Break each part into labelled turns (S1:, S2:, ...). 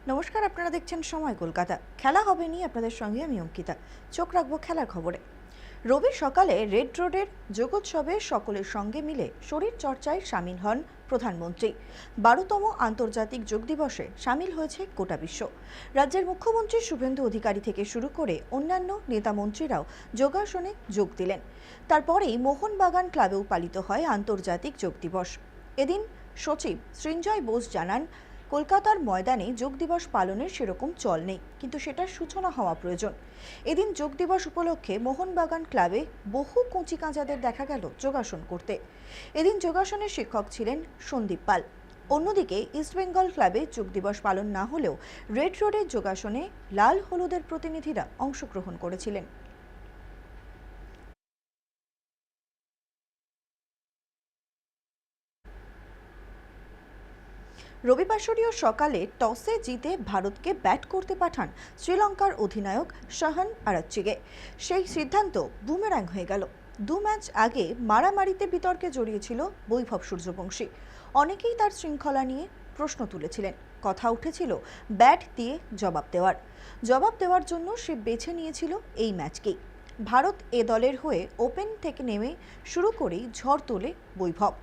S1: নমস্কার, আপনারা দেখছেন সময় কলকাতা। খেলা হবে নিয়ে আপনাদের সঙ্গে আমি অঙ্কিতা। চোখ রাখবো খেলার খবরে। রবি সকালে রেড রোডের যোগোৎসবে সকলের সঙ্গে মিলে শরীর চর্চায় সামিল হন প্রধানমন্ত্রী। 12তম আন্তর্জাতিক যোগ দিবসে সামিল হয়েছে গোটা বিশ্ব। রাজ্যের মুখ্যমন্ত্রী শুভেন্দু অধিকারী থেকে শুরু করে অন্যান্য নেতা মন্ত্রীরাও যোগাসনে যোগ দিলেন। তারপরেই মোহনবাগান ক্লাবেও পালিত হয় আন্তর্জাতিক যোগ দিবস। এদিন সচিব সৃঞ্জয় বোস জানান, কলকাতার ময়দানে যোগ দিবস পালনের সেরকম চল নেই, কিন্তু সেটার সূচনা হওয়া প্রয়োজন। এদিন যোগ দিবস উপলক্ষে মোহনবাগান ক্লাবে বহু কচিকাঁচাদের দেখা গেল যোগাসন করতে। এদিন যোগাসনের শিক্ষক ছিলেন সন্দীপ পাল। অন্যদিকে ইস্টবেঙ্গল ক্লাবে যোগ দিবস পালন না হলেও রেড রোডের যোগাসনে লাল হলুদের প্রতিনিধিরা অংশগ্রহণ করেছিলেন। রবিবাসরীয় সকালে টসে জিতে ভারতকে ব্যাট করতে পাঠান শ্রীলঙ্কার অধিনায়ক শাহান আরাচ্চিগে। সেই সিদ্ধান্ত বুমেরাং হয়ে গেল। 2 ম্যাচ আগে মারামারিতে বিতর্কে জড়িয়েছিল বৈভব সূর্যবংশী। অনেকেই তার শৃঙ্খলা নিয়ে প্রশ্ন তুলেছিলেন। কথা উঠেছিল ব্যাট দিয়ে জবাব দেওয়ার জন্য সে বেছে নিয়েছিল এই ম্যাচকেই। ভারত এ দলের হয়ে ওপেন থেকে নেমে শুরু করেই ঝড় তোলে বৈভব।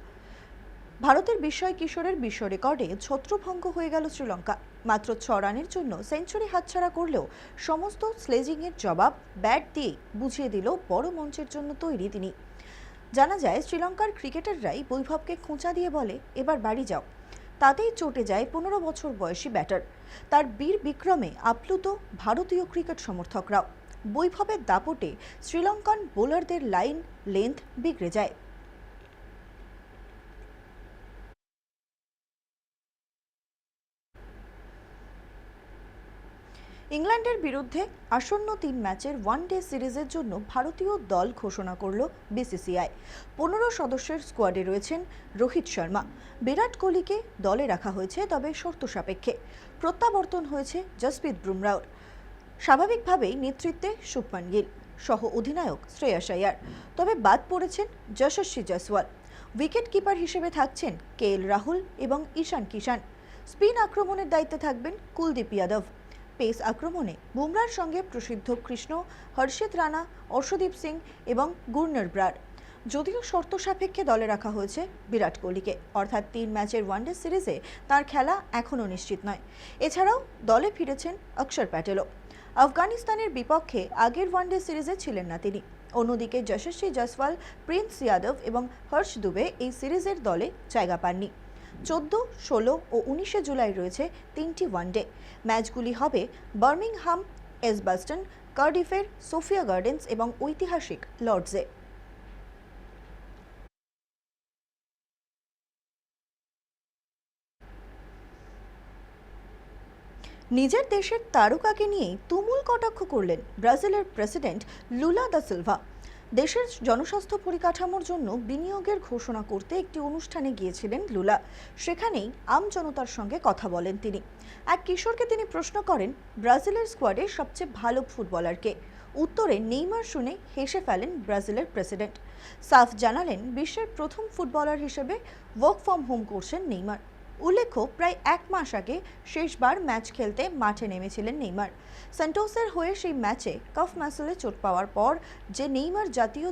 S1: ভারতের বিস্ময় কিশোরের বিশ্ব রেকর্ডে ছত্রভঙ্গ হয়ে গেল শ্রীলঙ্কা। মাত্র 6 রানের জন্য সেঞ্চুরি হাতছাড়া করলেও সমস্ত স্লেজিংয়ের জবাব ব্যাট দিয়ে বুঝিয়ে দিল বড় মঞ্চের জন্য তৈরি তিনি। জানা যায়, শ্রীলঙ্কার ক্রিকেটাররাই বৈভবকে খোঁচা দিয়ে বলে, এবার বাড়ি যাও। তাতেই চটে যায় 15 বছর বয়সী ব্যাটার। তার বীর বিক্রমে আপ্লুত ভারতীয় ক্রিকেট সমর্থকরাও। বৈভবের দাপটে শ্রীলঙ্কান বোলারদের লাইন লেন্থ বিগড়ে যায়। ইংল্যান্ডের বিরুদ্ধে আসন্ন 3 ম্যাচের ওয়ানডে সিরিজের জন্য ভারতীয় দল ঘোষণা করল বিসিসিআই। 15 সদস্যের স্কোয়াডে রয়েছেন রোহিত শর্মা। বিরাট কোহলিকে দলে রাখা হয়েছে, তবে শর্ত সাপেক্ষে। প্রত্যাবর্তন হয়েছে জসপ্রীত বুমরাহর। স্বাভাবিকভাবেই নেতৃত্বে শুভমান গিল সহ অধিনায়ক শ্রেয়াস আইয়ার, তবে বাদ পড়েছেন যশস্বী জয়সওয়াল। উইকেট কিপার হিসেবে থাকছেন কেএল রাহুল এবং ঈশান কিষান। স্পিন আক্রমণের দায়িত্বে থাকবেন কুলদীপ যাদব। পেস আক্রমণে বুমরার সঙ্গে প্রসিদ্ধ কৃষ্ণ, হর্ষিত রানা, অর্শদীপ সিং এবং গুরনার ব্রার। যদিও শর্ত সাপেক্ষে দলে রাখা হয়েছে বিরাট কোহলিকে, অর্থাৎ 3 ম্যাচের ওয়ানডে সিরিজে তার খেলা এখনও নিশ্চিত নয়। এছাড়াও দলে ফিরেছেন অক্ষর প্যাটেলও। আফগানিস্তানের বিপক্ষে আগের ওয়ানডে সিরিজে ছিলেন না তিনি। অন্যদিকে যশস্বী জয়সওয়াল, প্রিন্স যাদব এবং হর্ষ দুবে এই সিরিজের দলে জায়গা পাননি। 14, 16 ও 19 জুলাই রয়েছে 3টি ওয়ানডে। ম্যাচগুলি হবে বার্মিংহাম, এজবাস্টন, কার্ডিফের সোফিয়া গার্ডেন্স এবং ঐতিহাসিক লর্ডসে। নিজের দেশের তারকাকে নিয়ে তুমুল কটাক্ষ করলেন ব্রাজিলের প্রেসিডেন্ট লুলা দা সিলভা। দেশের জনস্বাস্থ্য পরিকাঠামোর জন্য বিনিয়োগের ঘোষণা করতে একটি অনুষ্ঠানে গিয়েছিলেন লুলা। সেখানেই আমজনতার সঙ্গে কথা বলেন তিনি। এক কিশোরকে তিনি প্রশ্ন করেন, ব্রাজিলের স্কোয়াডে সবচেয়ে ভালো ফুটবলারকে। উত্তরে নেইমার শুনে হেসে ফেলেন ব্রাজিলের প্রেসিডেন্ট। সাফ জানালেন, বিশ্বের প্রথম ফুটবলার হিসেবে ওয়ার্ক ফ্রম হোম করছেন নেইমার। উল্লেখ্য, প্রায় 1 মাস আগে শেষবার ম্যাচ খেলতে মাঠে নেমেছিলেন নেইমার। স্যান্টোসের হয়ে সেই ম্যাচে কাফ মাসলে চোট পাওয়ার পর যে নেইমার জাতীয়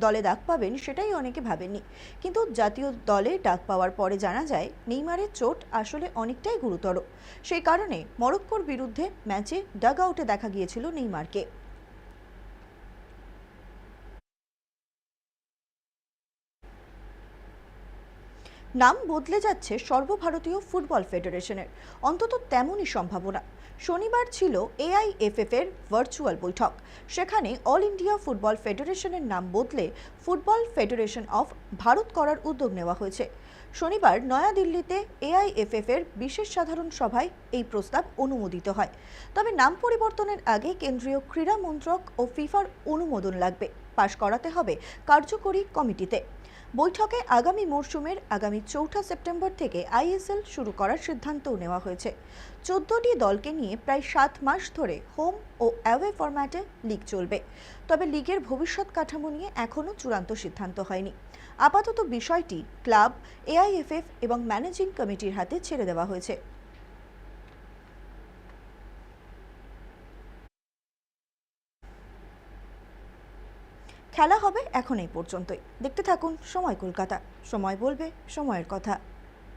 S1: দলে ডাক পাবেন সেটাই অনেকে ভাবেননি। কিন্তু জাতীয় দলে ডাক পাওয়ার পরে জানা যায়, নেইমারের চোট আসলে অনেকটাই গুরুতর। সেই কারণে মরক্কোর বিরুদ্ধে ম্যাচে ডাগ আউটে দেখা গিয়েছিল নেইমারকে। নাম বদলে যাচ্ছে সর্বভারতীয় ফুটবল ফেডারেশনের, অন্তত তেমনই সম্ভাবনা। শনিবার ছিল এআইএফএফ এর ভার্চুয়াল বৈঠক। সেখানে অল ইন্ডিয়া ফুটবল ফেডারেশনের নাম বদলে ফুটবল ফেডারেশন অফ ভারত করার উদ্যোগ নেওয়া হয়েছে। শনিবার নয়াদিল্লিতে এআইএফএফ এর বিশেষ সাধারণ সভায় এই প্রস্তাব অনুমোদিত হয়। তবে নাম পরিবর্তনের আগে কেন্দ্রীয় ক্রীড়া মন্ত্রক ও ফিফার অনুমোদন লাগবে। পাশ করাতে হবে কার্যকরী কমিটিতে। বৈঠকে আগামী মরশুমের আগামী 4 সেপ্টেম্বর থেকে আইএসএল শুরু করার সিদ্ধান্তও নেওয়া হয়েছে। 14টি দলকে নিয়ে প্রায় 7 মাস ধরে হোম ও অ্যাওয়ে ফরম্যাটে লিগ চলবে। তবে লিগের ভবিষ্যৎ কাঠামো নিয়ে এখনও চূড়ান্ত সিদ্ধান্ত হয়নি। আপাতত বিষয়টি ক্লাব, এআইএফএফ এবং ম্যানেজিং কমিটির হাতে ছেড়ে দেওয়া হয়েছে। খেলা হবে এখন এই পর্যন্তই। দেখতে থাকুন সময় কলকাতা, সময় বলবে সময়ের কথা।